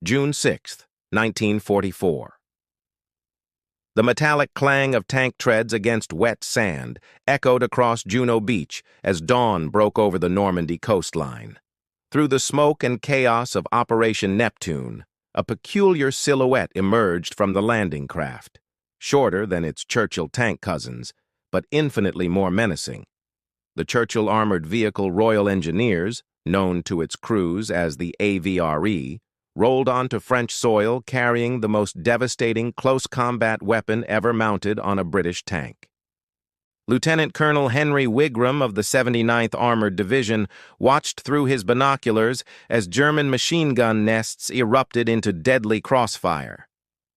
June 6, 1944. The metallic clang of tank treads against wet sand echoed across Juno Beach as dawn broke over the Normandy coastline. Through the smoke and chaos of Operation Neptune, a peculiar silhouette emerged from the landing craft, shorter than its Churchill tank cousins, but infinitely more menacing. The Churchill armored vehicle Royal Engineers, known to its crews as the AVRE, rolled onto French soil carrying the most devastating close combat weapon ever mounted on a British tank. Lieutenant Colonel Henry Wigram of the 79th Armored Division watched through his binoculars as German machine gun nests erupted into deadly crossfire.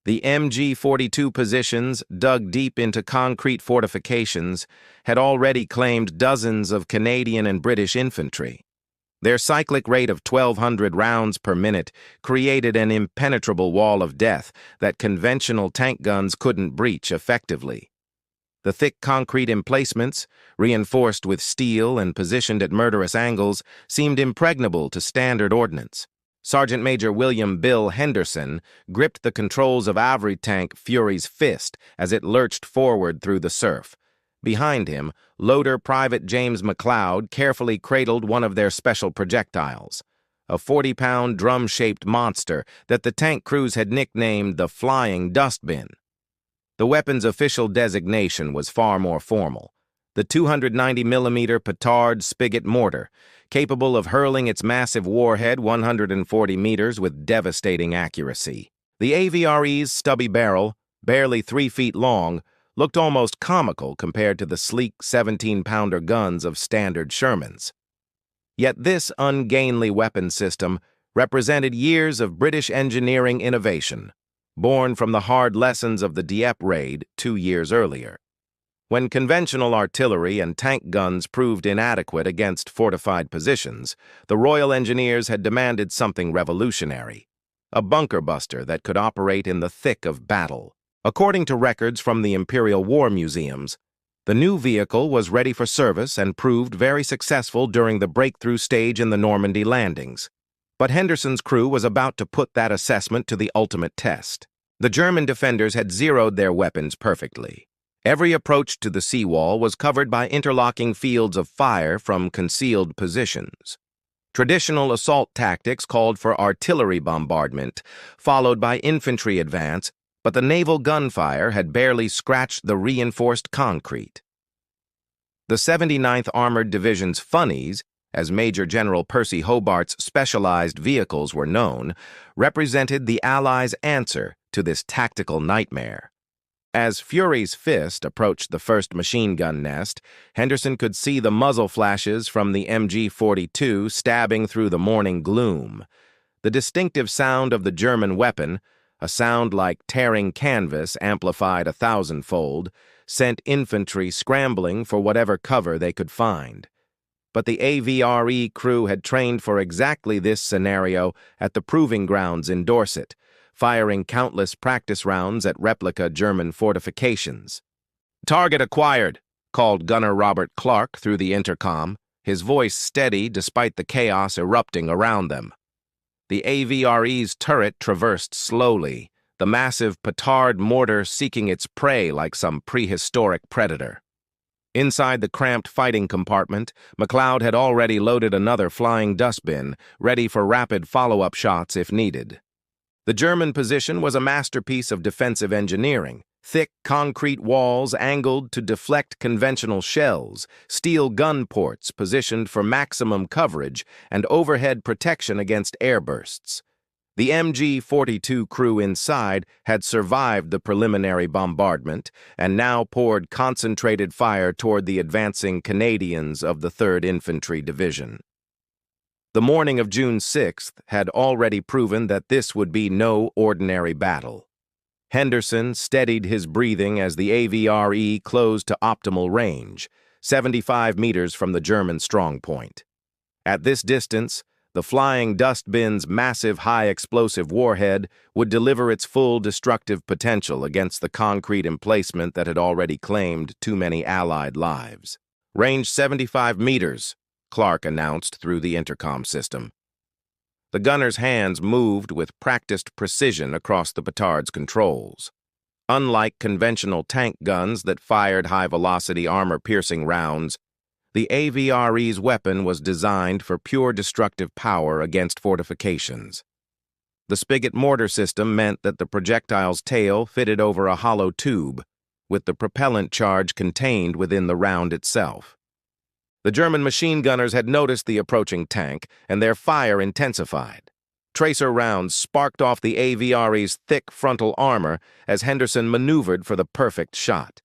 The MG-42 positions, dug deep into concrete fortifications, had already claimed dozens of Canadian and British infantry. Their cyclic rate of 1,200 rounds per minute created an impenetrable wall of death that conventional tank guns couldn't breach effectively. The thick concrete emplacements, reinforced with steel and positioned at murderous angles, seemed impregnable to standard ordnance. Sergeant Major William "Bill" Henderson gripped the controls of AVRE tank Fury's Fist as it lurched forward through the surf. Behind him, loader Private James McLeod carefully cradled one of their special projectiles, a 40-pound drum-shaped monster that the tank crews had nicknamed the Flying Dustbin. The weapon's official designation was far more formal: the 290mm Petard spigot mortar, capable of hurling its massive warhead 140 meters with devastating accuracy. The AVRE's stubby barrel, barely 3 feet long, looked almost comical compared to the sleek 17-pounder guns of standard Shermans. Yet this ungainly weapon system represented years of British engineering innovation, born from the hard lessons of the Dieppe raid 2 years earlier. When conventional artillery and tank guns proved inadequate against fortified positions, the Royal Engineers had demanded something revolutionary: a bunker buster that could operate in the thick of battle. According to records from the Imperial War Museums, the new vehicle was ready for service and proved very successful during the breakthrough stage in the Normandy landings. But Henderson's crew was about to put that assessment to the ultimate test. The German defenders had zeroed their weapons perfectly. Every approach to the seawall was covered by interlocking fields of fire from concealed positions. Traditional assault tactics called for artillery bombardment, followed by infantry advance, but the naval gunfire had barely scratched the reinforced concrete. The 79th Armored Division's funnies, as Major General Percy Hobart's specialized vehicles were known, represented the Allies' answer to this tactical nightmare. As Fury's Fist approached the first machine gun nest, Henderson could see the muzzle flashes from the MG-42 stabbing through the morning gloom. The distinctive sound of the German weapon, a sound like tearing canvas amplified 1,000-fold, sent infantry scrambling for whatever cover they could find. But the AVRE crew had trained for exactly this scenario at the proving grounds in Dorset, firing countless practice rounds at replica German fortifications. "Target acquired," called Gunner Robert Clark through the intercom, his voice steady despite the chaos erupting around them. The AVRE's turret traversed slowly, the massive petard mortar seeking its prey like some prehistoric predator. Inside the cramped fighting compartment, McLeod had already loaded another Flying Dustbin, ready for rapid follow-up shots if needed. The German position was a masterpiece of defensive engineering: thick concrete walls angled to deflect conventional shells, steel gun ports positioned for maximum coverage, and overhead protection against airbursts. The MG-42 crew inside had survived the preliminary bombardment and now poured concentrated fire toward the advancing Canadians of the 3rd Infantry Division. The morning of June 6th had already proven that this would be no ordinary battle. Henderson steadied his breathing as the AVRE closed to optimal range, 75 meters from the German strongpoint. At this distance, the Flying Dustbin's massive high-explosive warhead would deliver its full destructive potential against the concrete emplacement that had already claimed too many Allied lives. "Range 75 meters," Clark announced through the intercom system. The gunner's hands moved with practiced precision across the petard's controls. Unlike conventional tank guns that fired high-velocity armor-piercing rounds, the AVRE's weapon was designed for pure destructive power against fortifications. The spigot mortar system meant that the projectile's tail fitted over a hollow tube, with the propellant charge contained within the round itself. The German machine gunners had noticed the approaching tank, and their fire intensified. Tracer rounds sparked off the AVRE's thick frontal armor as Henderson maneuvered for the perfect shot.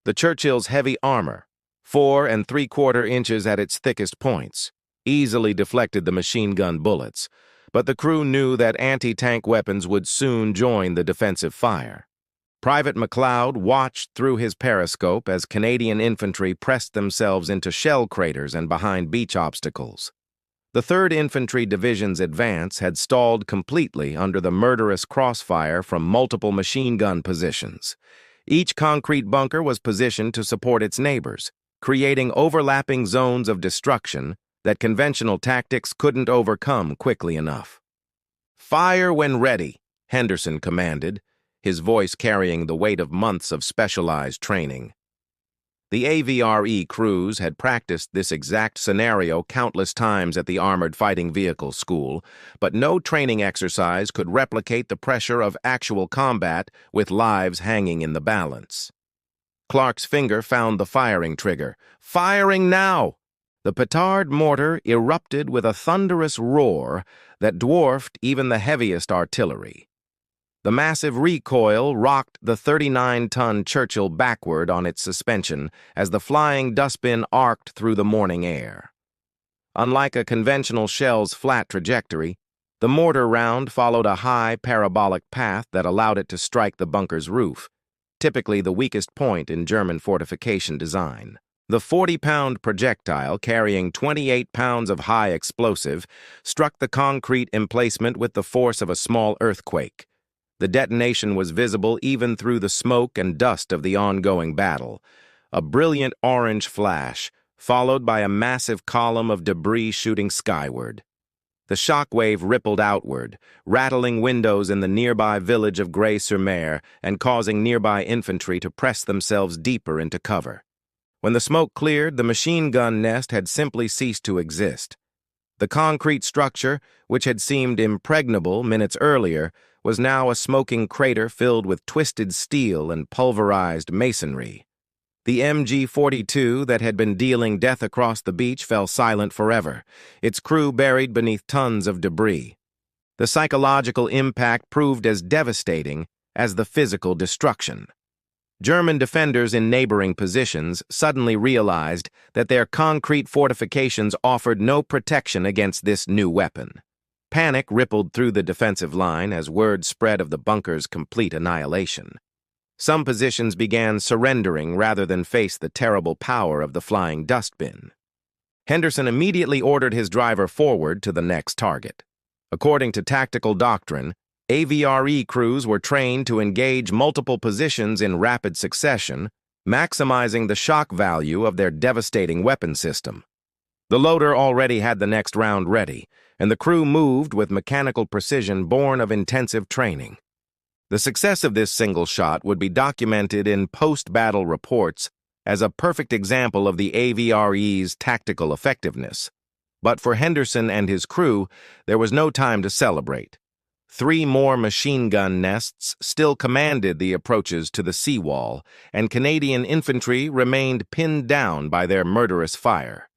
The Churchill's heavy armor, 4 3/4 inches at its thickest points, easily deflected the machine gun bullets, but the crew knew that anti-tank weapons would soon join the defensive fire. Private McLeod watched through his periscope as Canadian infantry pressed themselves into shell craters and behind beach obstacles. The 3rd Infantry Division's advance had stalled completely under the murderous crossfire from multiple machine gun positions. Each concrete bunker was positioned to support its neighbors, creating overlapping zones of destruction that conventional tactics couldn't overcome quickly enough. "Fire when ready," Henderson commanded, his voice carrying the weight of months of specialized training. The AVRE crews had practiced this exact scenario countless times at the Armored Fighting Vehicle School, but no training exercise could replicate the pressure of actual combat with lives hanging in the balance. Clark's finger found the firing trigger. "Firing now!" The petard mortar erupted with a thunderous roar that dwarfed even the heaviest artillery. The massive recoil rocked the 39-ton Churchill backward on its suspension as the flying dustbin arced through the morning air. Unlike a conventional shell's flat trajectory, the mortar round followed a high parabolic path that allowed it to strike the bunker's roof, typically the weakest point in German fortification design. The 40-pound projectile, carrying 28 pounds of high explosive, struck the concrete emplacement with the force of a small earthquake. The detonation was visible even through the smoke and dust of the ongoing battle. A brilliant orange flash, followed by a massive column of debris shooting skyward. The shockwave rippled outward, rattling windows in the nearby village of Grey-sur-Mer and causing nearby infantry to press themselves deeper into cover. When the smoke cleared, the machine gun nest had simply ceased to exist. The concrete structure, which had seemed impregnable minutes earlier, was now a smoking crater filled with twisted steel and pulverized masonry. The MG-42 that had been dealing death across the beach fell silent forever, its crew buried beneath tons of debris. The psychological impact proved as devastating as the physical destruction. German defenders in neighboring positions suddenly realized that their concrete fortifications offered no protection against this new weapon. Panic rippled through the defensive line as word spread of the bunker's complete annihilation. Some positions began surrendering rather than face the terrible power of the flying dustbin. Henderson immediately ordered his driver forward to the next target. According to tactical doctrine, AVRE crews were trained to engage multiple positions in rapid succession, maximizing the shock value of their devastating weapon system. The loader already had the next round ready, and the crew moved with mechanical precision born of intensive training. The success of this single shot would be documented in post-battle reports as a perfect example of the AVRE's tactical effectiveness. But for Henderson and his crew, there was no time to celebrate. 3 more machine gun nests still commanded the approaches to the seawall, and Canadian infantry remained pinned down by their murderous fire.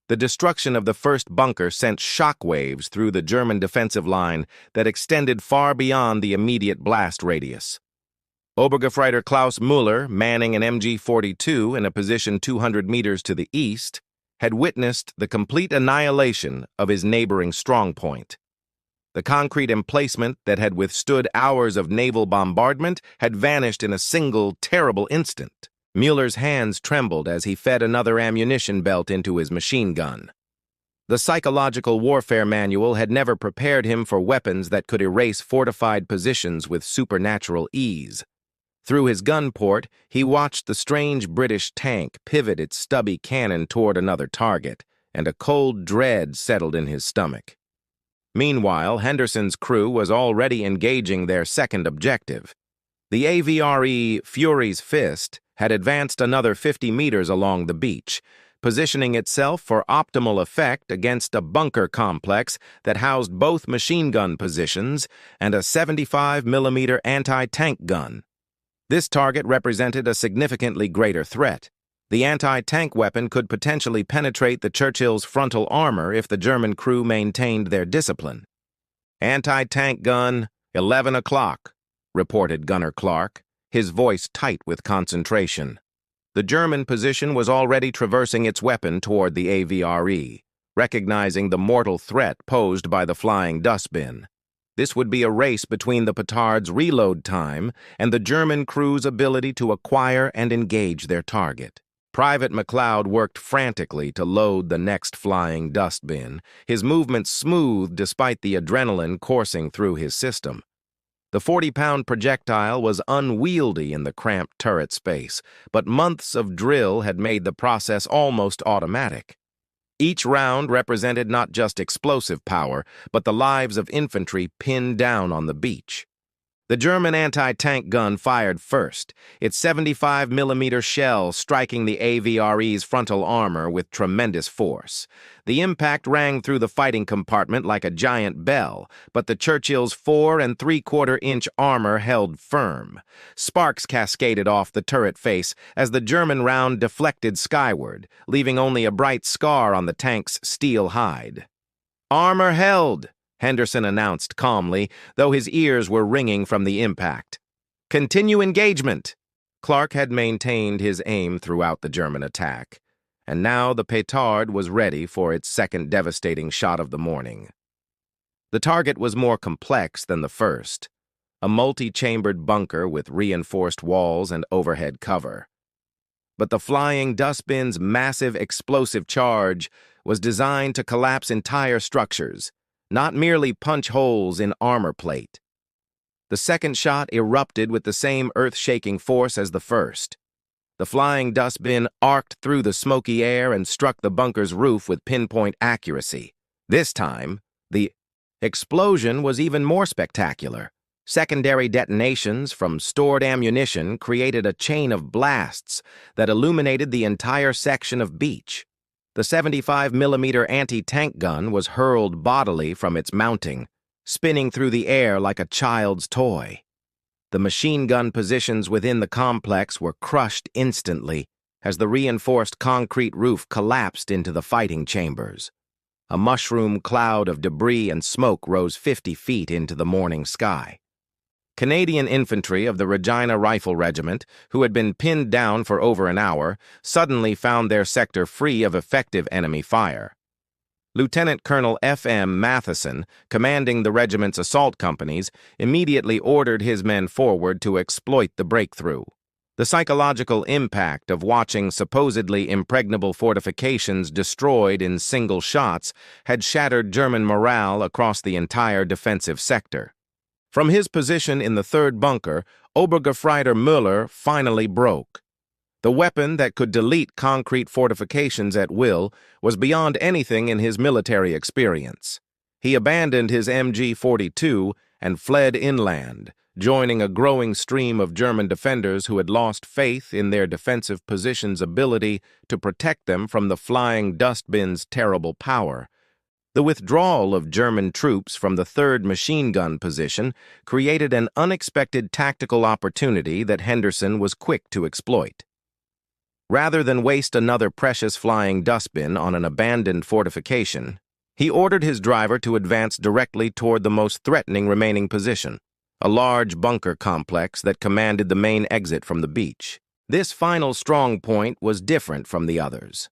The destruction of the first bunker sent shockwaves through the German defensive line that extended far beyond the immediate blast radius. Obergefreiter Klaus Müller, manning an MG-42 in a position 200 meters to the east, had witnessed the complete annihilation of his neighboring strongpoint. The concrete emplacement that had withstood hours of naval bombardment had vanished in a single terrible instant. Mueller's hands trembled as he fed another ammunition belt into his machine gun. The psychological warfare manual had never prepared him for weapons that could erase fortified positions with supernatural ease. Through his gun port, he watched the strange British tank pivot its stubby cannon toward another target, and a cold dread settled in his stomach. Meanwhile, Henderson's crew was already engaging their second objective. The AVRE Fury's Fist had advanced another 50 meters along the beach, positioning itself for optimal effect against a bunker complex that housed both machine gun positions and a 75mm anti-tank gun. This target represented a significantly greater threat. The anti-tank weapon could potentially penetrate the Churchill's frontal armor if the German crew maintained their discipline. "Anti-tank gun, 11 o'clock, reported Gunner Clark, his voice tight with concentration. The German position was already traversing its weapon toward the AVRE, recognizing the mortal threat posed by the flying dustbin. This would be a race between the petard's reload time and the German crew's ability to acquire and engage their target. Private McLeod worked frantically to load the next flying dustbin, his movements smooth despite the adrenaline coursing through his system. The 40-pound projectile was unwieldy in the cramped turret space, but months of drill had made the process almost automatic. Each round represented not just explosive power, but the lives of infantry pinned down on the beach. The German anti-tank gun fired first, its 75mm shell striking the AVRE's frontal armor with tremendous force. The impact rang through the fighting compartment like a giant bell, but the Churchill's 4 3/4-inch armor held firm. Sparks cascaded off the turret face as the German round deflected skyward, leaving only a bright scar on the tank's steel hide. "Armor held," Henderson announced calmly, though his ears were ringing from the impact. "Continue engagement." Clark had maintained his aim throughout the German attack, and now the petard was ready for its second devastating shot of the morning. The target was more complex than the first, a multi-chambered bunker with reinforced walls and overhead cover. But the flying dustbin's massive explosive charge was designed to collapse entire structures, not merely punch holes in armor plate. The second shot erupted with the same earth-shaking force as the first. The flying dustbin arced through the smoky air and struck the bunker's roof with pinpoint accuracy. This time, the explosion was even more spectacular. Secondary detonations from stored ammunition created a chain of blasts that illuminated the entire section of beach. The 75mm anti-tank gun was hurled bodily from its mounting, spinning through the air like a child's toy. The machine gun positions within the complex were crushed instantly as the reinforced concrete roof collapsed into the fighting chambers. A mushroom cloud of debris and smoke rose 50 feet into the morning sky. Canadian infantry of the Regina Rifle Regiment, who had been pinned down for over an hour, suddenly found their sector free of effective enemy fire. Lieutenant Colonel F.M. Matheson, commanding the regiment's assault companies, immediately ordered his men forward to exploit the breakthrough. The psychological impact of watching supposedly impregnable fortifications destroyed in single shots had shattered German morale across the entire defensive sector. From his position in the third bunker, Obergefreiter Müller finally broke. The weapon that could delete concrete fortifications at will was beyond anything in his military experience. He abandoned his MG-42 and fled inland, joining a growing stream of German defenders who had lost faith in their defensive position's ability to protect them from the flying dustbin's terrible power. The withdrawal of German troops from the 3rd machine gun position created an unexpected tactical opportunity that Henderson was quick to exploit. Rather than waste another precious flying dustbin on an abandoned fortification, he ordered his driver to advance directly toward the most threatening remaining position, a large bunker complex that commanded the main exit from the beach. This final strong point was different from the others.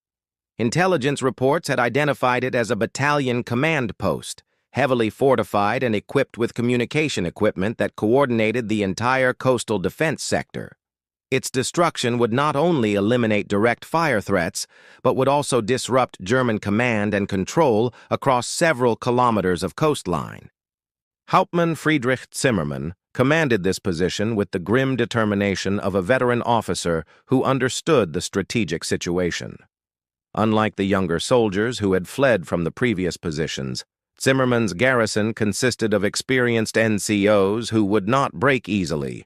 Intelligence reports had identified it as a battalion command post, heavily fortified and equipped with communication equipment that coordinated the entire coastal defense sector. Its destruction would not only eliminate direct fire threats, but would also disrupt German command and control across several kilometers of coastline. Hauptmann Friedrich Zimmermann commanded this position with the grim determination of a veteran officer who understood the strategic situation. Unlike the younger soldiers who had fled from the previous positions, Zimmerman's garrison consisted of experienced NCOs who would not break easily.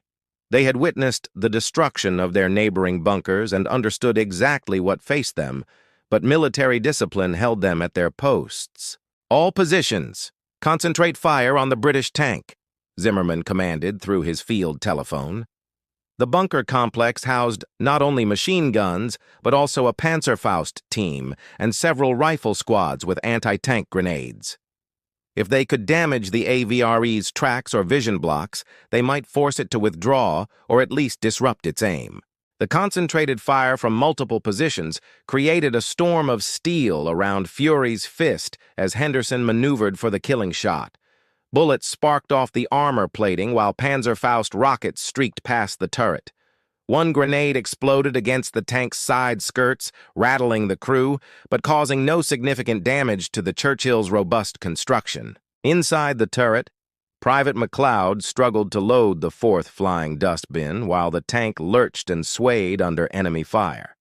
They had witnessed the destruction of their neighboring bunkers and understood exactly what faced them, but military discipline held them at their posts. "All positions, concentrate fire on the British tank," Zimmerman commanded through his field telephone. The bunker complex housed not only machine guns, but also a Panzerfaust team and several rifle squads with anti-tank grenades. If they could damage the AVRE's tracks or vision blocks, they might force it to withdraw or at least disrupt its aim. The concentrated fire from multiple positions created a storm of steel around Fury's fist as Henderson maneuvered for the killing shot. Bullets sparked off the armor plating while Panzerfaust rockets streaked past the turret. One grenade exploded against the tank's side skirts, rattling the crew, but causing no significant damage to the Churchill's robust construction. Inside the turret, Private McLeod struggled to load the fourth flying dustbin while the tank lurched and swayed under enemy fire.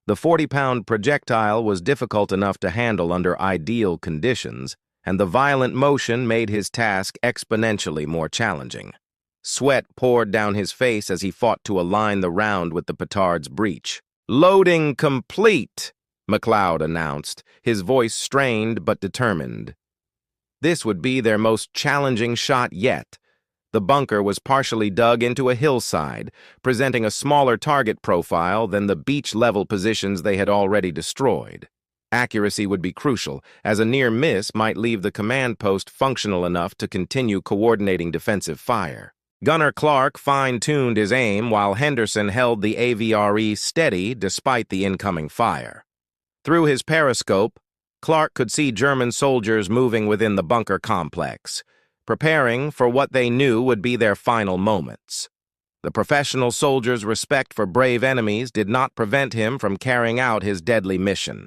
The 40-pound projectile was difficult enough to handle under ideal conditions, and the violent motion made his task exponentially more challenging. Sweat poured down his face as he fought to align the round with the petard's breech. "Loading complete," McLeod announced, his voice strained but determined. This would be their most challenging shot yet. The bunker was partially dug into a hillside, presenting a smaller target profile than the beach-level positions they had already destroyed. Accuracy would be crucial, as a near miss might leave the command post functional enough to continue coordinating defensive fire. Gunner Clark fine-tuned his aim while Henderson held the AVRE steady despite the incoming fire. Through his periscope, Clark could see German soldiers moving within the bunker complex, preparing for what they knew would be their final moments. The professional soldier's respect for brave enemies did not prevent him from carrying out his deadly mission.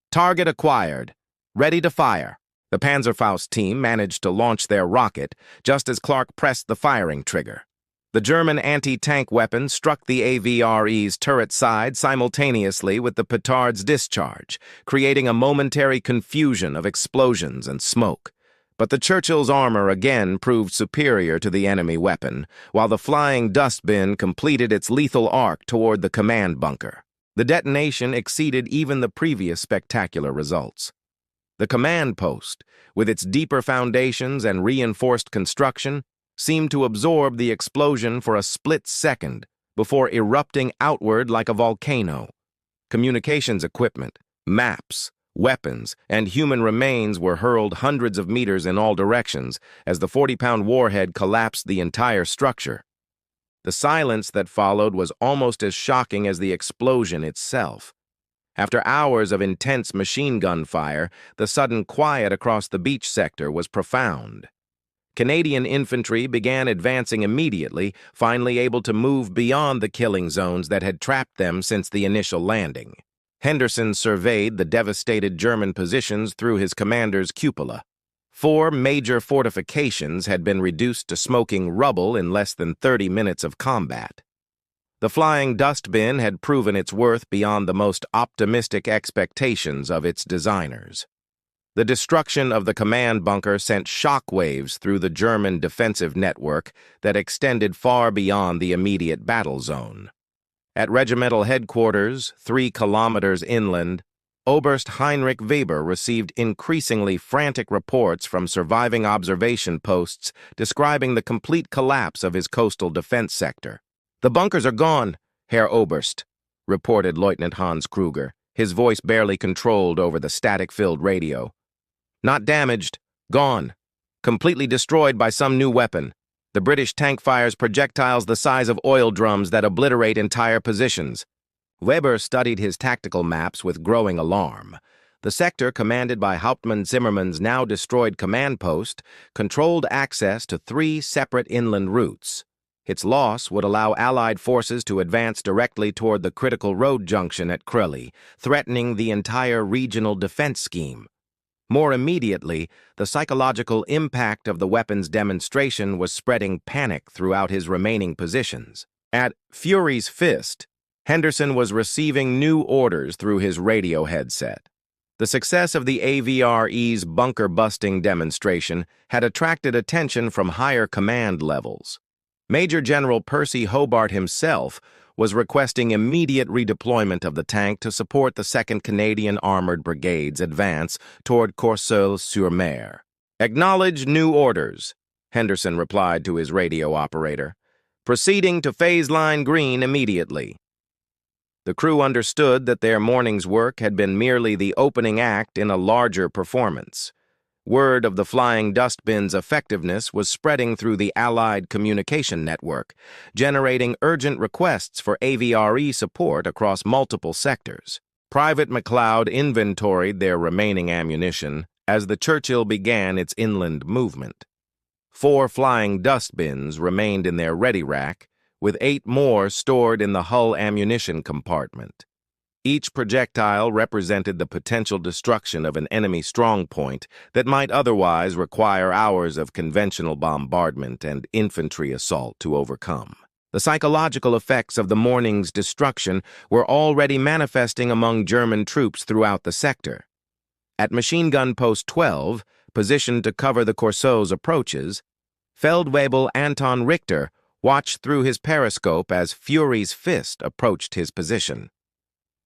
Target acquired. Ready to fire. The Panzerfaust team managed to launch their rocket just as Clark pressed the firing trigger. The German anti-tank weapon struck the AVRE's turret side simultaneously with the petard's discharge, creating a momentary confusion of explosions and smoke. But the Churchill's armor again proved superior to the enemy weapon, while the flying dustbin completed its lethal arc toward the command bunker. The detonation exceeded even the previous spectacular results. The command post, with its deeper foundations and reinforced construction, seemed to absorb the explosion for a split second before erupting outward like a volcano. Communications equipment, maps, weapons, and human remains were hurled hundreds of meters in all directions as the 40-pound warhead collapsed the entire structure. The silence that followed was almost as shocking as the explosion itself. After hours of intense machine gun fire, the sudden quiet across the beach sector was profound. Canadian infantry began advancing immediately, finally able to move beyond the killing zones that had trapped them since the initial landing. Henderson surveyed the devastated German positions through his commander's cupola. 4 major fortifications had been reduced to smoking rubble in less than 30 minutes of combat. The flying dustbin had proven its worth beyond the most optimistic expectations of its designers. The destruction of the command bunker sent shockwaves through the German defensive network that extended far beyond the immediate battle zone. At regimental headquarters, 3 kilometers inland, Oberst Heinrich Weber received increasingly frantic reports from surviving observation posts describing the complete collapse of his coastal defense sector. "The bunkers are gone, Herr Oberst," reported Lieutenant Hans Kruger, his voice barely controlled over the static-filled radio. "Not damaged, gone, completely destroyed by some new weapon. The British tank fires projectiles the size of oil drums that obliterate entire positions." Weber studied his tactical maps with growing alarm. The sector commanded by Hauptmann Zimmerman's now destroyed command post controlled access to 3 separate inland routes. Its loss would allow Allied forces to advance directly toward the critical road junction at Courseulles, threatening the entire regional defense scheme. More immediately, the psychological impact of the weapon's demonstration was spreading panic throughout his remaining positions. At Fury's Fist, Henderson was receiving new orders through his radio headset. The success of the AVRE's bunker-busting demonstration had attracted attention from higher command levels. Major General Percy Hobart himself was requesting immediate redeployment of the tank to support the 2nd Canadian Armored Brigade's advance toward Courseulles-sur-Mer. "Acknowledge new orders," Henderson replied to his radio operator. "Proceeding to phase line green immediately." The crew understood that their morning's work had been merely the opening act in a larger performance. Word of the flying dustbins' effectiveness was spreading through the Allied communication network, generating urgent requests for AVRE support across multiple sectors. Private McLeod inventoried their remaining ammunition as the Churchill began its inland movement. 4 flying dustbins remained in their ready rack, with 8 more stored in the hull ammunition compartment. Each projectile represented the potential destruction of an enemy strongpoint that might otherwise require hours of conventional bombardment and infantry assault to overcome. The psychological effects of the morning's destruction were already manifesting among German troops throughout the sector. At machine gun post 12, positioned to cover the Courseulles approaches, Feldwebel Anton Richter watched through his periscope as Fury's Fist approached his position.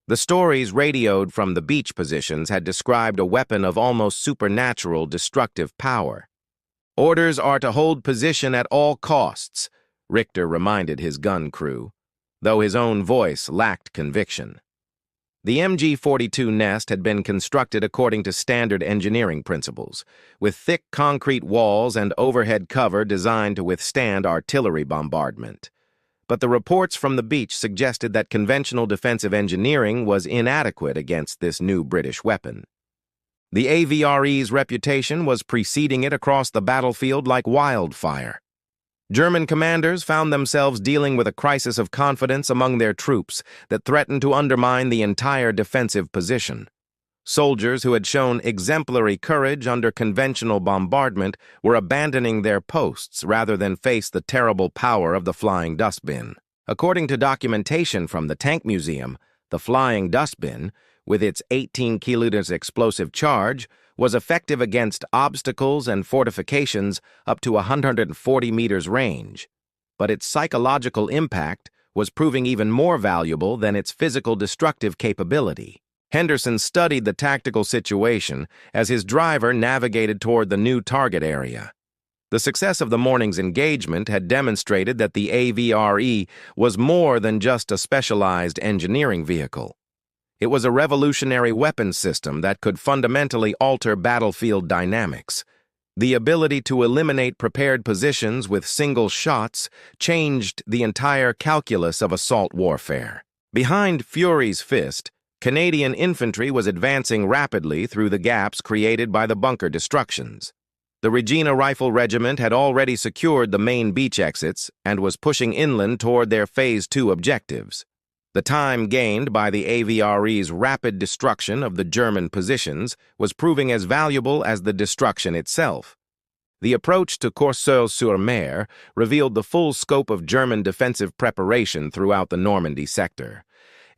The stories radioed from the beach positions had described a weapon of almost supernatural destructive power. "Orders are to hold position at all costs," Richter reminded his gun crew, though his own voice lacked conviction. The MG-42 nest had been constructed according to standard engineering principles, with thick concrete walls and overhead cover designed to withstand artillery bombardment. But the reports from the beach suggested that conventional defensive engineering was inadequate against this new British weapon. The AVRE's reputation was preceding it across the battlefield like wildfire. German commanders found themselves dealing with a crisis of confidence among their troops that threatened to undermine the entire defensive position. Soldiers who had shown exemplary courage under conventional bombardment were abandoning their posts rather than face the terrible power of the flying dustbin. According to documentation from the Tank Museum, the flying dustbin, with its 18 kilonewtons explosive charge, was effective against obstacles and fortifications up to 140 meters range, but its psychological impact was proving even more valuable than its physical destructive capability. Henderson studied the tactical situation as his driver navigated toward the new target area. The success of the morning's engagement had demonstrated that the AVRE was more than just a specialized engineering vehicle. It was a revolutionary weapons system that could fundamentally alter battlefield dynamics. The ability to eliminate prepared positions with single shots changed the entire calculus of assault warfare. Behind Fury's Fist, Canadian infantry was advancing rapidly through the gaps created by the bunker destructions. The Regina Rifle Regiment had already secured the main beach exits and was pushing inland toward their Phase 2 objectives. The time gained by the AVRE's rapid destruction of the German positions was proving as valuable as the destruction itself. The approach to Courseulles-sur-Mer revealed the full scope of German defensive preparation throughout the Normandy sector.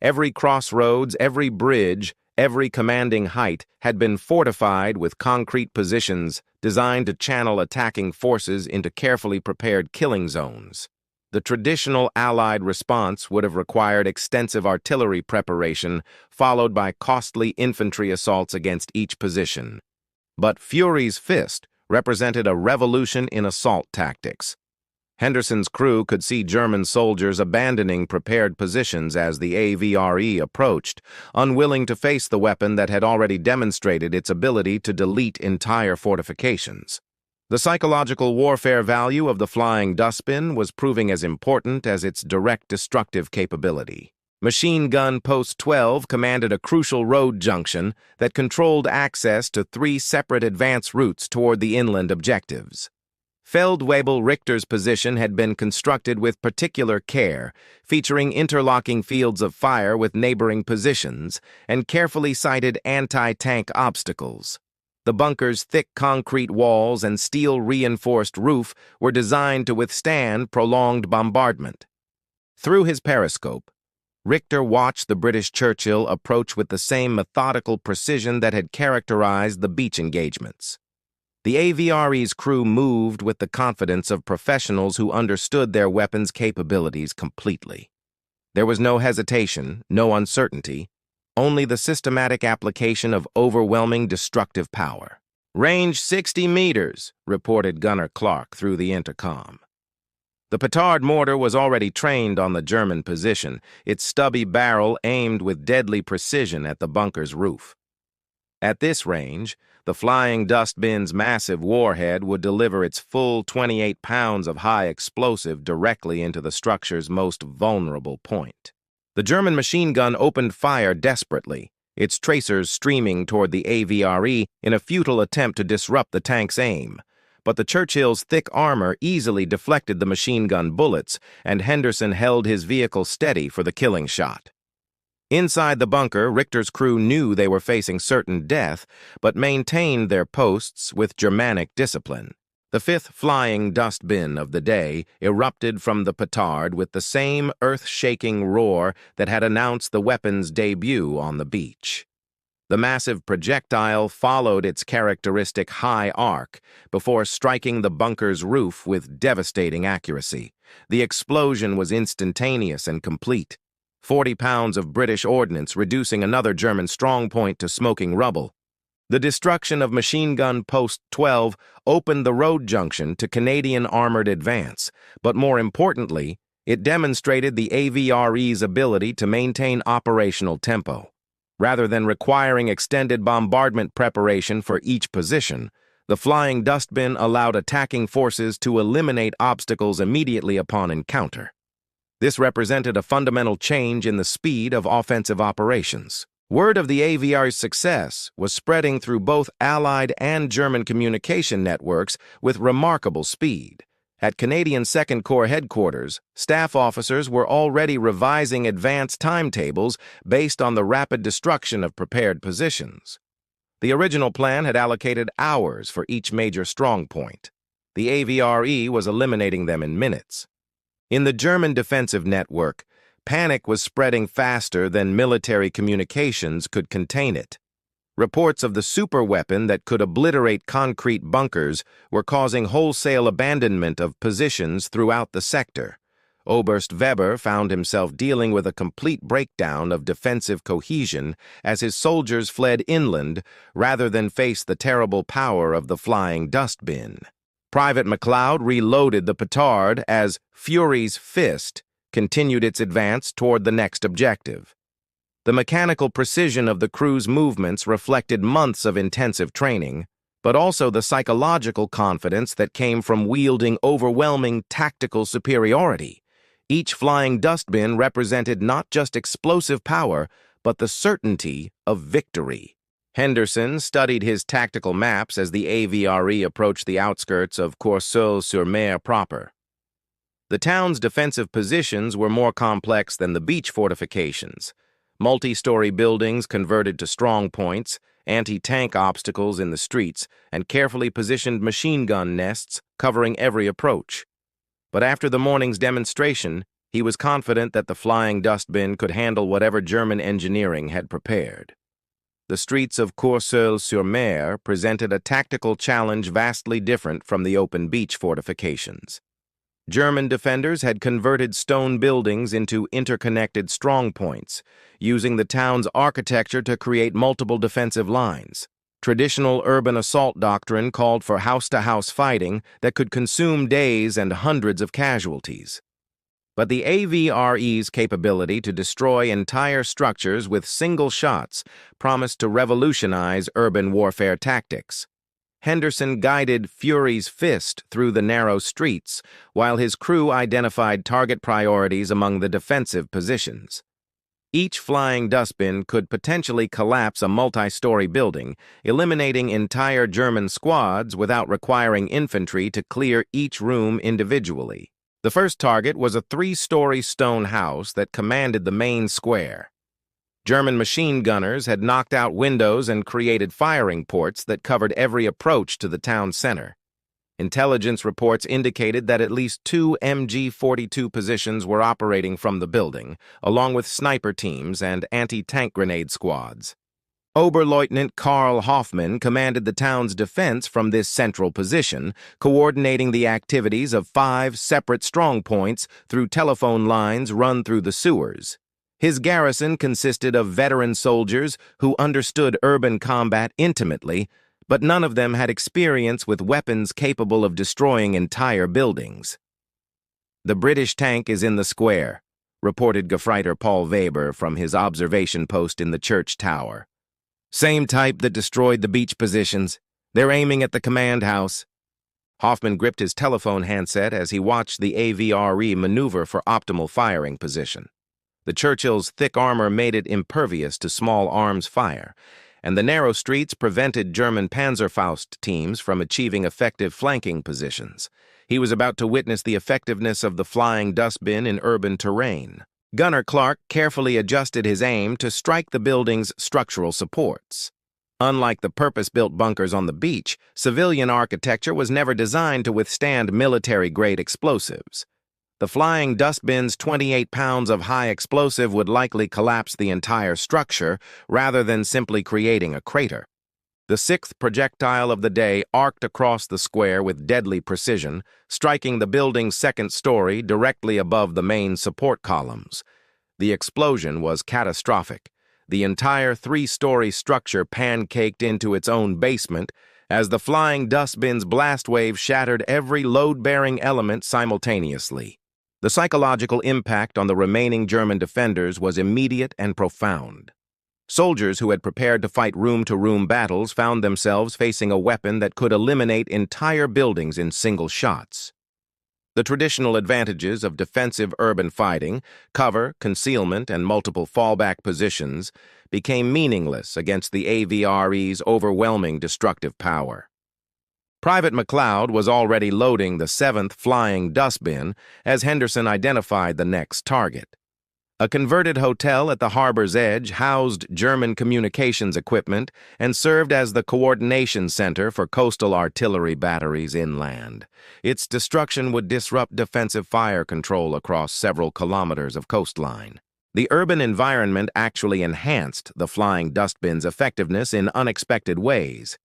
Every crossroads, every bridge, every commanding height had been fortified with concrete positions designed to channel attacking forces into carefully prepared killing zones. The traditional Allied response would have required extensive artillery preparation, followed by costly infantry assaults against each position. But Fury's Fist represented a revolution in assault tactics. Henderson's crew could see German soldiers abandoning prepared positions as the AVRE approached, unwilling to face the weapon that had already demonstrated its ability to delete entire fortifications. The psychological warfare value of the flying dustbin was proving as important as its direct destructive capability. Machine gun post 12 commanded a crucial road junction that controlled access to 3 separate advance routes toward the inland objectives. Feldwebel Richter's position had been constructed with particular care, featuring interlocking fields of fire with neighboring positions and carefully sited anti-tank obstacles. The bunker's thick concrete walls and steel-reinforced roof were designed to withstand prolonged bombardment. Through his periscope, Richter watched the British Churchill approach with the same methodical precision that had characterized the beach engagements. The AVRE's crew moved with the confidence of professionals who understood their weapons' capabilities completely. There was no hesitation, no uncertainty, only the systematic application of overwhelming destructive power. "Range 60 meters," reported Gunner Clark through the intercom. The petard mortar was already trained on the German position, its stubby barrel aimed with deadly precision at the bunker's roof. At this range, the Flying Dustbins' massive warhead would deliver its full 28 pounds of high explosive directly into the structure's most vulnerable point. The German machine gun opened fire desperately, its tracers streaming toward the AVRE in a futile attempt to disrupt the tank's aim. But the Churchill's thick armor easily deflected the machine gun bullets, and Henderson held his vehicle steady for the killing shot. Inside the bunker, Richter's crew knew they were facing certain death, but maintained their posts with Germanic discipline. The fifth Flying Dustbin of the day erupted from the petard with the same earth-shaking roar that had announced the weapon's debut on the beach. The massive projectile followed its characteristic high arc before striking the bunker's roof with devastating accuracy. The explosion was instantaneous and complete, 40 pounds of British ordnance reducing another German strongpoint to smoking rubble. The destruction of Machine Gun Post 12 opened the road junction to Canadian armored advance, but more importantly, it demonstrated the AVRE's ability to maintain operational tempo. Rather than requiring extended bombardment preparation for each position, the Flying Dustbin allowed attacking forces to eliminate obstacles immediately upon encounter. This represented a fundamental change in the speed of offensive operations. Word of the AVR's success was spreading through both Allied and German communication networks with remarkable speed. At Canadian 2nd Corps headquarters, staff officers were already revising advance timetables based on the rapid destruction of prepared positions. The original plan had allocated hours for each major strongpoint. The AVRE was eliminating them in minutes. In the German defensive network, panic was spreading faster than military communications could contain it. Reports of the superweapon that could obliterate concrete bunkers were causing wholesale abandonment of positions throughout the sector. Oberst Weber found himself dealing with a complete breakdown of defensive cohesion as his soldiers fled inland rather than face the terrible power of the Flying Dustbin. Private McLeod reloaded the petard as Fury's Fist continued its advance toward the next objective. The mechanical precision of the crew's movements reflected months of intensive training, but also the psychological confidence that came from wielding overwhelming tactical superiority. Each Flying Dustbin represented not just explosive power, but the certainty of victory. Henderson studied his tactical maps as the AVRE approached the outskirts of Courseulles-sur-Mer proper. The town's defensive positions were more complex than the beach fortifications. Multi-story buildings converted to strong points, anti-tank obstacles in the streets, and carefully positioned machine gun nests covering every approach. But after the morning's demonstration, he was confident that the Flying Dustbin could handle whatever German engineering had prepared. The streets of Courseulles-sur-Mer presented a tactical challenge vastly different from the open beach fortifications. German defenders had converted stone buildings into interconnected strongpoints, using the town's architecture to create multiple defensive lines. Traditional urban assault doctrine called for house-to-house fighting that could consume days and hundreds of casualties. But the AVRE's capability to destroy entire structures with single shots promised to revolutionize urban warfare tactics. Henderson guided Fury's Fist through the narrow streets, while his crew identified target priorities among the defensive positions. Each Flying Dustbin could potentially collapse a multi-story building, eliminating entire German squads without requiring infantry to clear each room individually. The first target was a 3-story stone house that commanded the main square. German machine gunners had knocked out windows and created firing ports that covered every approach to the town center. Intelligence reports indicated that at least 2 MG-42 positions were operating from the building, along with sniper teams and anti-tank grenade squads. Oberleutnant Karl Hoffmann commanded the town's defense from this central position, coordinating the activities of 5 separate strongpoints through telephone lines run through the sewers. His garrison consisted of veteran soldiers who understood urban combat intimately, but none of them had experience with weapons capable of destroying entire buildings. "The British tank is in the square," reported Gefreiter Paul Weber from his observation post in the church tower. "Same type that destroyed the beach positions. They're aiming at the command house." Hoffman gripped his telephone handset as he watched the AVRE maneuver for optimal firing position. The Churchill's thick armor made it impervious to small arms fire, and the narrow streets prevented German Panzerfaust teams from achieving effective flanking positions. He was about to witness the effectiveness of the flying dustbin in urban terrain. Gunner Clark carefully adjusted his aim to strike the building's structural supports. Unlike the purpose-built bunkers on the beach, civilian architecture was never designed to withstand military-grade explosives. The flying dustbin's 28 pounds of high explosive would likely collapse the entire structure rather than simply creating a crater. The 6th projectile of the day arced across the square with deadly precision, striking the building's 2nd story directly above the main support columns. The explosion was catastrophic. The entire 3-story structure pancaked into its own basement as the flying dustbin's blast wave shattered every load-bearing element simultaneously. The psychological impact on the remaining German defenders was immediate and profound. Soldiers who had prepared to fight room-to-room battles found themselves facing a weapon that could eliminate entire buildings in single shots. The traditional advantages of defensive urban fighting, cover, concealment, and multiple fallback positions, became meaningless against the AVRE's overwhelming destructive power. Private McLeod was already loading the 7th Flying Dustbin as Henderson identified the next target. A converted hotel at the harbor's edge housed German communications equipment and served as the coordination center for coastal artillery batteries inland. Its destruction would disrupt defensive fire control across several kilometers of coastline. The urban environment actually enhanced the Flying Dustbin's effectiveness in unexpected ways.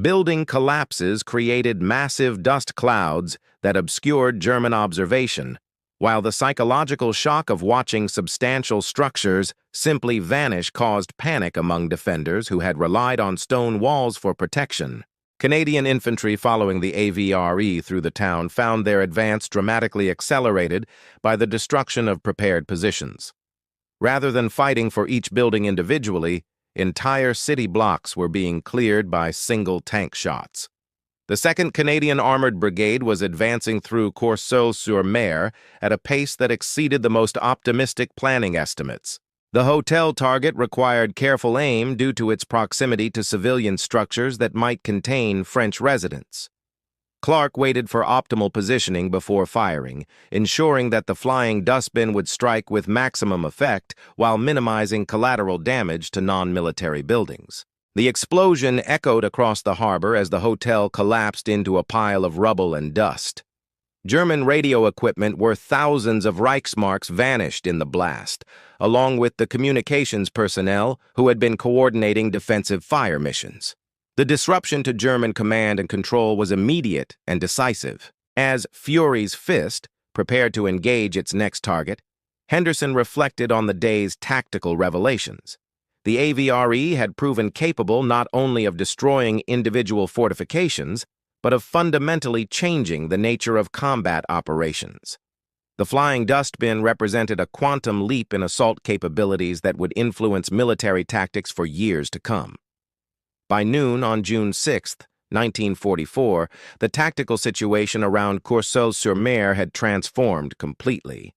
Building collapses created massive dust clouds that obscured German observation, while the psychological shock of watching substantial structures simply vanish caused panic among defenders who had relied on stone walls for protection. Canadian infantry following the AVRE through the town found their advance dramatically accelerated by the destruction of prepared positions. Rather than fighting for each building individually, entire city blocks were being cleared by single tank shots. The 2nd Canadian Armored Brigade was advancing through Courseulles-sur-Mer at a pace that exceeded the most optimistic planning estimates. The hotel target required careful aim due to its proximity to civilian structures that might contain French residents. Clark waited for optimal positioning before firing, ensuring that the flying dustbin would strike with maximum effect while minimizing collateral damage to non-military buildings. The explosion echoed across the harbor as the hotel collapsed into a pile of rubble and dust. German radio equipment worth thousands of Reichsmarks vanished in the blast, along with the communications personnel who had been coordinating defensive fire missions. The disruption to German command and control was immediate and decisive. As Fury's Fist prepared to engage its next target, Henderson reflected on the day's tactical revelations. The AVRE had proven capable not only of destroying individual fortifications, but of fundamentally changing the nature of combat operations. The Flying Dustbin represented a quantum leap in assault capabilities that would influence military tactics for years to come. By noon on June 6, 1944, the tactical situation around Courseulles-sur-Mer had transformed completely.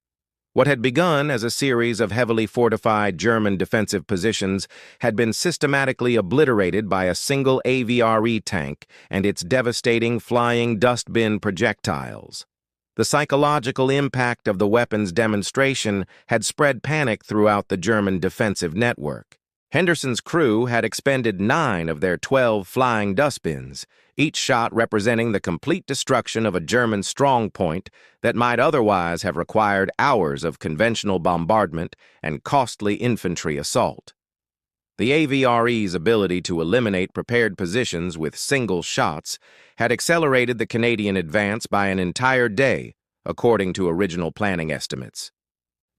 What had begun as a series of heavily fortified German defensive positions had been systematically obliterated by a single AVRE tank and its devastating flying dustbin projectiles. The psychological impact of the weapon's demonstration had spread panic throughout the German defensive network. Henderson's crew had expended 9 of their 12 flying dustbins, each shot representing the complete destruction of a German strongpoint that might otherwise have required hours of conventional bombardment and costly infantry assault. The AVRE's ability to eliminate prepared positions with single shots had accelerated the Canadian advance by an entire day, according to original planning estimates.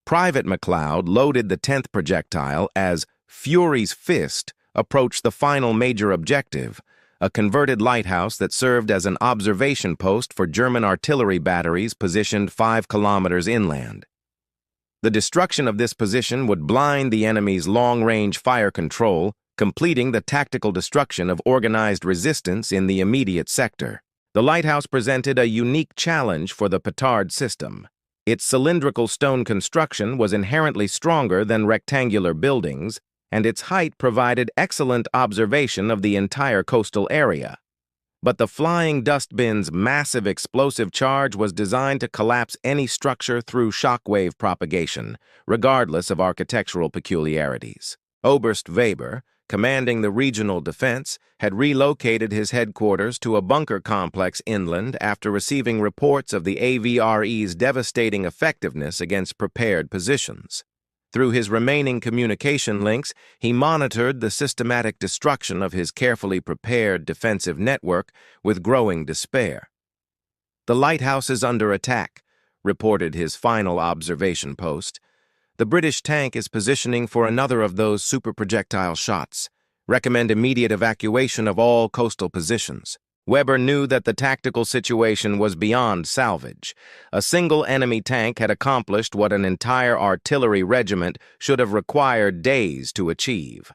Private McLeod loaded the 10th projectile as Fury's Fist approached the final major objective, a converted lighthouse that served as an observation post for German artillery batteries positioned 5 kilometers inland. The destruction of this position would blind the enemy's long-range fire control, completing the tactical destruction of organized resistance in the immediate sector. The lighthouse presented a unique challenge for the petard system. Its cylindrical stone construction was inherently stronger than rectangular buildings, and its height provided excellent observation of the entire coastal area. But the flying dustbin's massive explosive charge was designed to collapse any structure through shockwave propagation, regardless of architectural peculiarities. Oberst Weber, commanding the regional defense, had relocated his headquarters to a bunker complex inland after receiving reports of the AVRE's devastating effectiveness against prepared positions. Through his remaining communication links, he monitored the systematic destruction of his carefully prepared defensive network with growing despair. "The lighthouse is under attack," reported his final observation post. "The British tank is positioning for another of those super projectile shots. Recommend immediate evacuation of all coastal positions." Weber knew that the tactical situation was beyond salvage. A single enemy tank had accomplished what an entire artillery regiment should have required days to achieve.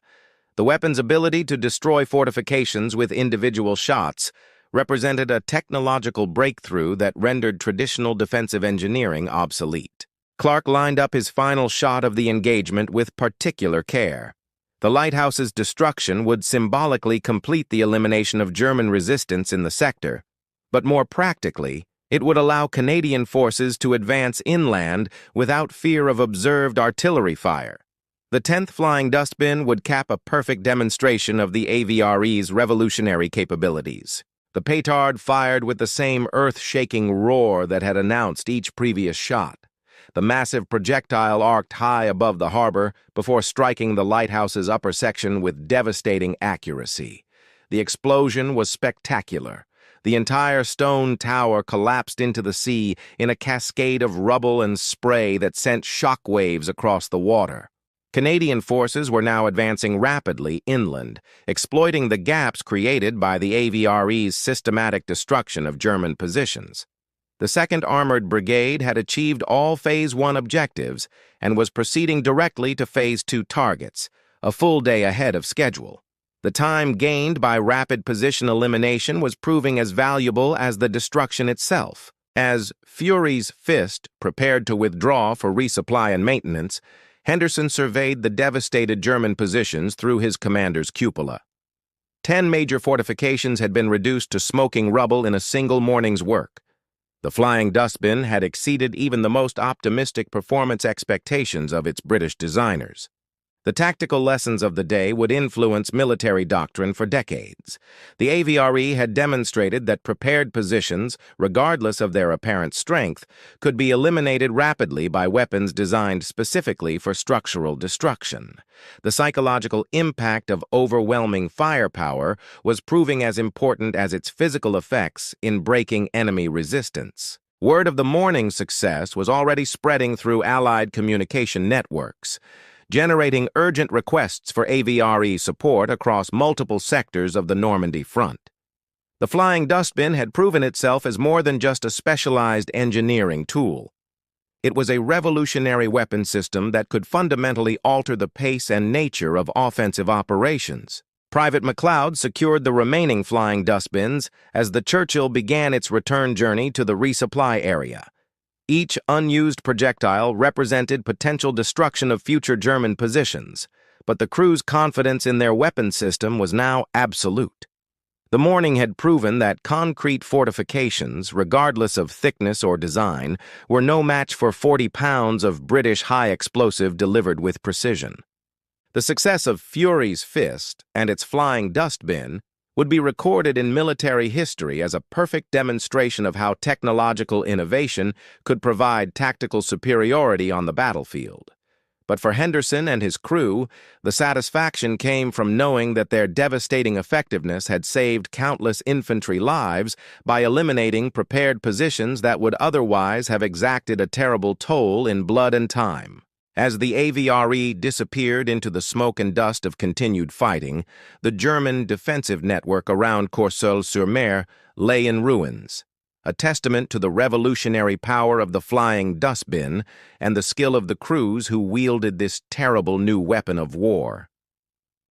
The weapon's ability to destroy fortifications with individual shots represented a technological breakthrough that rendered traditional defensive engineering obsolete. Clark lined up his final shot of the engagement with particular care. The lighthouse's destruction would symbolically complete the elimination of German resistance in the sector, but more practically, it would allow Canadian forces to advance inland without fear of observed artillery fire. The 10th Flying Dustbin would cap a perfect demonstration of the AVRE's revolutionary capabilities. The petard fired with the same earth-shaking roar that had announced each previous shot. The massive projectile arced high above the harbor before striking the lighthouse's upper section with devastating accuracy. The explosion was spectacular. The entire stone tower collapsed into the sea in a cascade of rubble and spray that sent shock waves across the water. Canadian forces were now advancing rapidly inland, exploiting the gaps created by the AVRE's systematic destruction of German positions. The 2nd Armored Brigade had achieved all Phase 1 objectives and was proceeding directly to Phase 2 targets, a full day ahead of schedule. The time gained by rapid position elimination was proving as valuable as the destruction itself. As Fury's Fist prepared to withdraw for resupply and maintenance, Henderson surveyed the devastated German positions through his commander's cupola. 10 major fortifications had been reduced to smoking rubble in a single morning's work. The Flying Dustbin had exceeded even the most optimistic performance expectations of its British designers. The tactical lessons of the day would influence military doctrine for decades. The AVRE had demonstrated that prepared positions, regardless of their apparent strength, could be eliminated rapidly by weapons designed specifically for structural destruction. The psychological impact of overwhelming firepower was proving as important as its physical effects in breaking enemy resistance. Word of the morning's success was already spreading through Allied communication networks, generating urgent requests for AVRE support across multiple sectors of the Normandy front. The Flying Dustbin had proven itself as more than just a specialized engineering tool. It was a revolutionary weapon system that could fundamentally alter the pace and nature of offensive operations. Private McLeod secured the remaining Flying Dustbins as the Churchill began its return journey to the resupply area. Each unused projectile represented potential destruction of future German positions, but the crew's confidence in their weapon system was now absolute. The morning had proven that concrete fortifications, regardless of thickness or design, were no match for 40 pounds of British high explosive delivered with precision. The success of Fury's Fist and its flying dustbin would be recorded in military history as a perfect demonstration of how technological innovation could provide tactical superiority on the battlefield. But for Henderson and his crew, the satisfaction came from knowing that their devastating effectiveness had saved countless infantry lives by eliminating prepared positions that would otherwise have exacted a terrible toll in blood and time. As the AVRE disappeared into the smoke and dust of continued fighting, the German defensive network around Courseulles-sur-Mer lay in ruins, a testament to the revolutionary power of the flying dustbin and the skill of the crews who wielded this terrible new weapon of war.